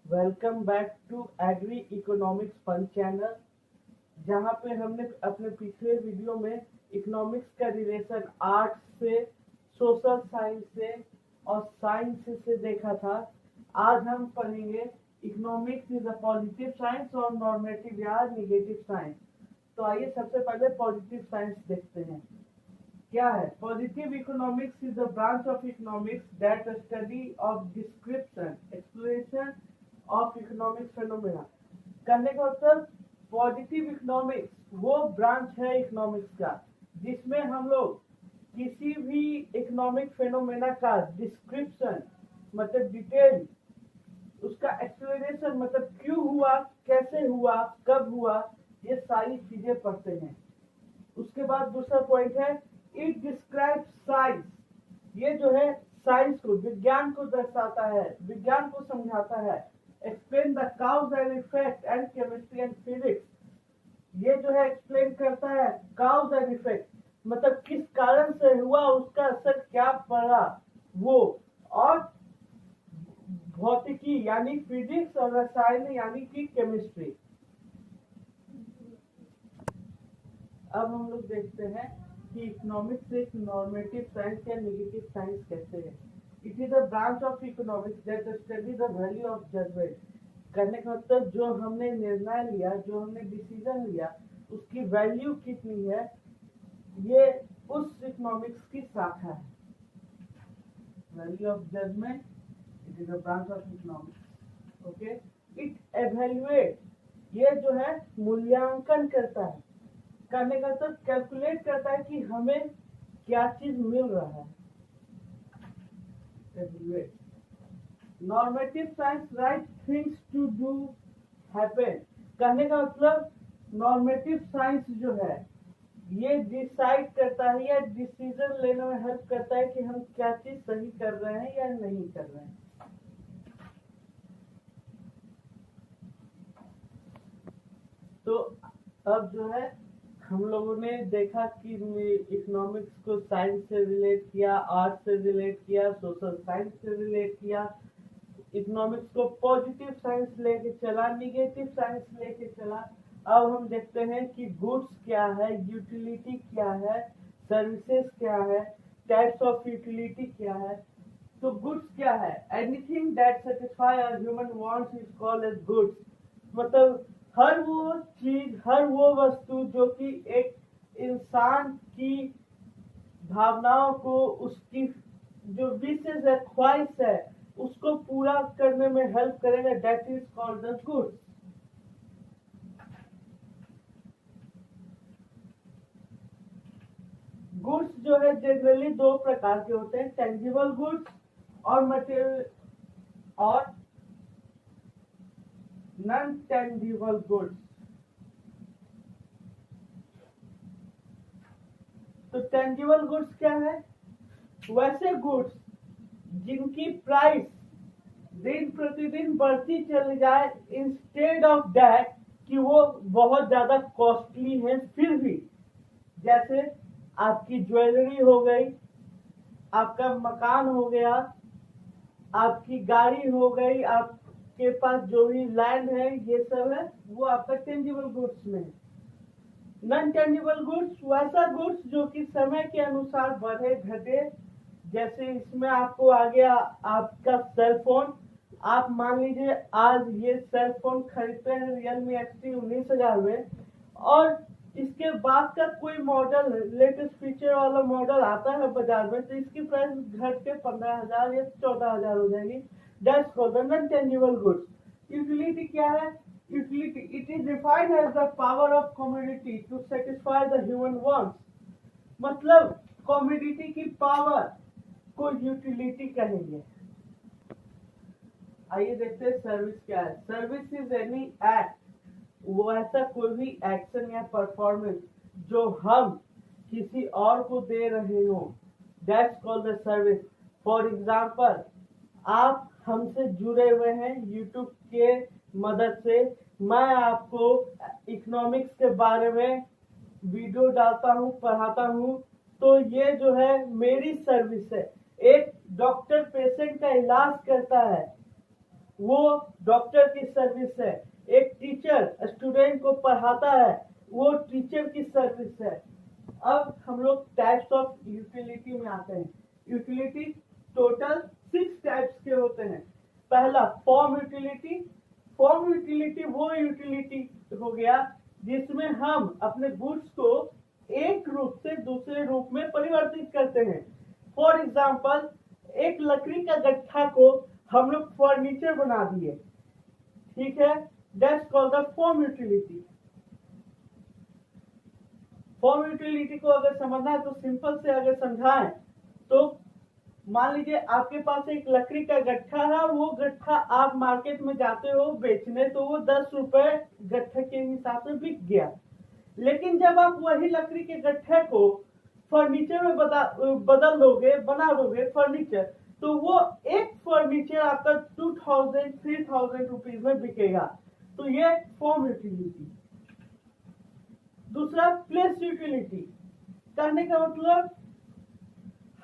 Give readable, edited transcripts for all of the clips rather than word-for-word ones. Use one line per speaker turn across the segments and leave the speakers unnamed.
Welcome back to agri economics fun channel, जहाँ पे हमने अपने पिछले वीडियो में इकोनॉमिक्स का रिलेशन आर्ट से, सोशल साइंस से और साइंस से देखा था। आज हम पढ़ेंगे economics is a positive science और नॉर्मेटिव या निगेटिव साइंस। तो आइए सबसे पहले पॉजिटिव साइंस देखते हैं। क्या है positive economics? Is a branch of economics that study of description explanation of economic phenomena. करने का मतलब पॉजिटिव इकोनॉमिक्स वो ब्रांच है इकोनॉमिक्स का जिसमें हम लोग किसी भी इकोनॉमिक फेनोमेना का डिस्क्रिप्शन मतलब डिटेल, उसका एक्सप्लेनेशन मतलब क्यों हुआ, कैसे हुआ, कब हुआ, ये सारी चीजें पढ़ते हैं। उसके बाद दूसरा पॉइंट है इट डिस्क्राइब साइंस। ये जो है साइंस को, विज्ञान को दर्शाता है, विज्ञान को समझाता है। Explain the cows and effect and chemistry and physics. ये जो है एक्सप्लेन करता है काउज एंड इफेक्ट मतलब किस कारण से हुआ, उसका असर क्या पड़ा वो, और भौतिकी यानी फिजिक्स और रसायन यानी कि केमिस्ट्री। अब हम लोग देखते हैं कि इकोनॉमिक्स एक नॉर्मेटिव साइंस या नेगेटिव साइंस कैसे है। It is a branch of economics that study the value of judgement. करने का मतलब जो हमने निर्णय लिया, जो हमने डिसीजन लिया, उसकी वैल्यू कितनी है, ये उस इकोनॉमिक्स की शाखा है। Value of judgement, it is a branch of economics. Okay, it evaluate, ये जो है मूल्यांकन करता है। करने का मतलब कैलकुलेट करता है कि हमें क्या चीज मिल रहा है। Normative science right things to do happen. कहने का मतलब नॉर्मेटिव साइंस जो है ये डिसाइड करता है या डिसीजन लेने में हेल्प करता है कि हम क्या चीज सही कर रहे हैं या नहीं कर रहे हैं। तो अब जो है हम लोगों ने देखा कि इकोनॉमिक्स को साइंस से रिलेट किया, आर्ट से रिलेट किया, सोशल साइंस से रिलेट किया, इकोनॉमिक्स को पॉजिटिव साइंस लेके चला, निगेटिव साइंस लेके चला। अब हम देखते हैं कि गुड्स क्या है, यूटिलिटी क्या है, सर्विसेज क्या है, टाइप्स ऑफ यूटिलिटी क्या है। तो गुड्स क्या है? Anything that satisfy our human wants is called as goods. मतलब हर वो चीज, हर वो वस्तु जो कि एक इंसान की भावनाओं को, उसकी जो विशेष है, ख्वाहिश है, उसको पूरा करने में हेल्प करेगा, that is called the goods. Goods जो है जनरली दो प्रकार के होते हैं, टेंजिबल गुड्स और मटेरियल और नॉन टेंजिबल गुड्स। तो टेंजिबल गुड्स क्या है? वैसे गुड्स जिनकी प्राइस दिन प्रतिदिन बढ़ती चली जाए, इंस्टेड ऑफ दैट कि वो बहुत ज्यादा कॉस्टली है, फिर भी जैसे आपकी ज्वेलरी हो गई, आपका मकान हो गया, आपकी गाड़ी हो गई, आपके पास जो भी लैंड है, ये सब है, वो आपका टेंजिबल गुड्स में है। नॉन टेंजिबल गुड्स वैसा गुड्स जो कि समय के अनुसार बढ़े घटे। जैसे इसमें आपको आ गया आपका सेल फोन। आप मान लीजिए आज ये सेल फोन खरीदते हैं रियलमी XT 19,000 में, और इसके बाद का कोई मॉडल लेटेस्ट फीचर वाला मॉडल आता है बाजार में, तो इसकी प्राइस घट के 15,000 या 14,000 हो जाएगी। That's called non tangible goods. Utility क्या है? Utility, it is defined as the power of commodity to satisfy the human wants। मतलब कॉमोडिटी की पावर को यूटिलिटी कहेंगे। आइए देखते हैं सर्विस क्या है। सर्विस इज एनी एक्ट, वो ऐसा कोई भी एक्शन या परफॉर्मेंस जो हम किसी और को दे रहे हो, that's called the service. For example, आप हमसे जुड़े हुए हैं यूट्यूब के मदद से, मैं आपको इकोनॉमिक्स के बारे में वीडियो डालता हूँ, पढ़ाता हूँ, तो ये जो है मेरी सर्विस है। एक डॉक्टर पेशेंट का इलाज करता है, वो डॉक्टर की सर्विस है। एक टीचर स्टूडेंट को पढ़ाता है, वो टीचर की सर्विस है। अब हम लोग टाइप्स ऑफ यूटिलिटी में आते हैं। यूटिलिटी टोटल 6 टाइप्स के होते हैं। पहला फॉर्म यूटिलिटी। फॉर्म यूटिलिटी वो यूटिलिटी हो गया जिसमें हम अपने गुड्स को एक रूप से दूसरे रूप में परिवर्तित करते हैं। फॉर एग्जाम्पल, एक लकड़ी का गट्ठा को हम लोग फर्नीचर बना दिए, ठीक है, that's called the form utility. Form utility को अगर समझना है तो सिंपल से अगर समझाएं तो मान लीजिए आपके पास एक लकड़ी का गट्ठा है, वो गट्ठा आप मार्केट में जाते हो बेचने तो वो 10 रुपए गट्ठे के हिसाब से बिक गया। लेकिन जब आप वही लकड़ी के गट्ठे को फर्नीचर में बदल दोगे, बना दोगे फर्नीचर, तो वो एक फर्नीचर आपका 2000-3000 रुपीज में बिकेगा। तो ये फॉर्म यूटिलिटी। दूसरा प्लेस यूटिलिटी। कहने का मतलब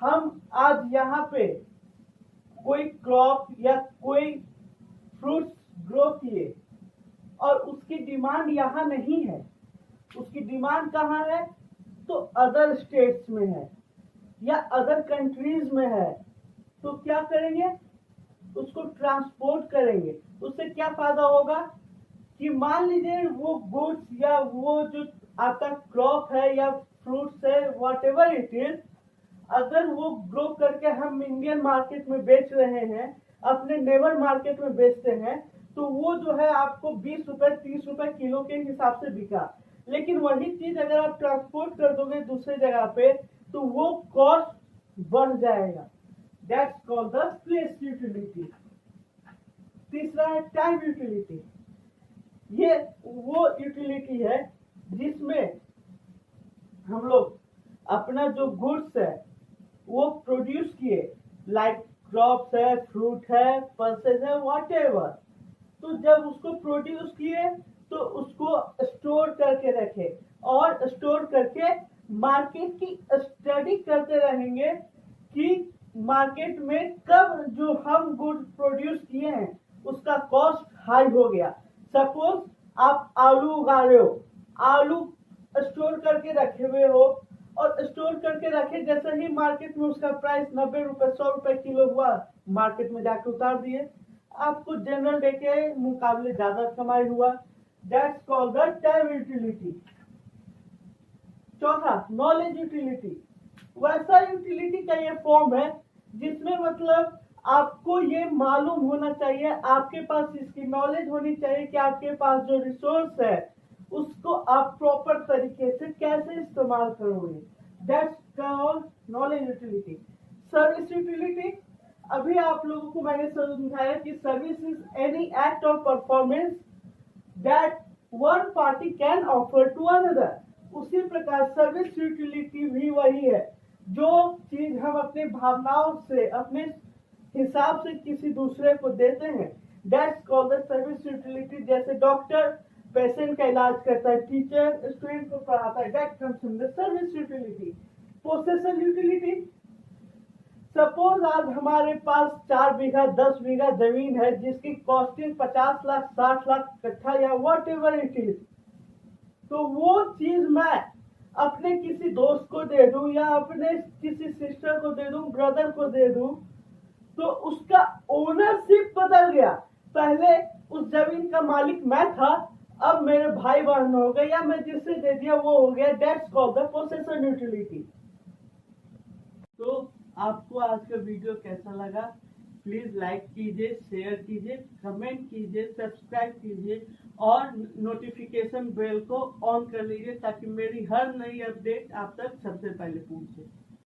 हम आज यहाँ पे कोई क्रॉप या कोई फ्रूट्स ग्रो किए और उसकी डिमांड यहाँ नहीं है, उसकी डिमांड कहाँ है, तो अदर स्टेट्स में है या अदर कंट्रीज में है। तो क्या करेंगे, उसको ट्रांसपोर्ट करेंगे। उससे क्या फायदा होगा कि मान लीजिए वो गुड्स या वो जो आपका क्रॉप है या फ्रूट्स है, व्हाट एवर इट इज, अगर वो ग्रो करके हम इंडियन मार्केट में बेच रहे हैं, अपने नेबर मार्केट में बेचते हैं, तो वो जो है आपको 20 रुपए 30 रुपए किलो के हिसाब से बिका। लेकिन वही चीज अगर आप ट्रांसपोर्ट कर दोगे दूसरे जगह पे तो वो कॉस्ट बढ़ जाएगा। That's called the place utility. तीसरा है टाइम यूटिलिटी। ये वो यूटिलिटी है जिसमें हम लोग अपना जो गुड्स है वो प्रोड्यूस किए, लाइक क्रॉप्स है, फ्रूट है, पल्सेस है, व्हाटएवर। तो जब उसको प्रोड्यूस किए तो उसको स्टोर करके रखे और स्टोर करके मार्केट की स्टडी करते रहेंगे कि मार्केट में कब जो हम गुड प्रोड्यूस किए हैं उसका कॉस्ट हाई हो गया। सपोज आप आलू उगा रहे हो, आलू स्टोर करके रखे हुए हो और स्टोर करके रखे, जैसे ही मार्केट में उसका प्राइस 90 रुपए 100 रुपए किलो हुआ, मार्केट में जाके उतार दिए, आपको जनरल डे के मुकाबले ज्यादा कमाई हुआ। That's called the time utility. चौथा नॉलेज यूटिलिटी। वैसा यूटिलिटी का ये फॉर्म है जिसमें मतलब आपको ये मालूम होना चाहिए, आपके पास इसकी नॉलेज होनी चाहिए कि आपके पास जो रिसोर्स है उसको आप प्रॉपर तरीके से कैसे इस्तेमाल करोगे। That's called knowledge utility. Service utility, अभी आप लोगों को मैंने समझाया कि service is any act of performance that one party can offer to another. उसी प्रकार सर्विस यूटिलिटी भी वही है, जो चीज हम अपनी भावनाओं से अपने हिसाब से किसी दूसरे को देते हैं। That's called the service utility. जैसे डॉक्टर पेशेंट का इलाज करता है, टीचर स्टूडेंट को पढ़ाता है, that comes in the service utility. Possession utility, suppose आज हमारे पास 4 बीघा 10 बीघा जमीन है जिसकी कॉस्टिंग 50 लाख 60 लाख कट्ठा या वॉट एवर इट इज, तो वो चीज मैं अपने किसी दोस्त को दे दूं या अपने किसी सिस्टर को दे दूं, ब्रदर को दे दूं, तो उसका ओनरशिप बदल गया। पहले उस जमीन का मालिक मैं था, अब मेरे भाई बहन हो गए या मैं जिससे दे दिया वो हो गया। That's called the possession utility. तो आपको आज का वीडियो कैसा लगा, प्लीज लाइक कीजिए, शेयर कीजिए, कमेंट कीजिए, सब्सक्राइब कीजिए और नोटिफिकेशन बेल को ऑन कर लीजिए ताकि मेरी हर नई अपडेट आप तक सबसे पहले पहुंचे।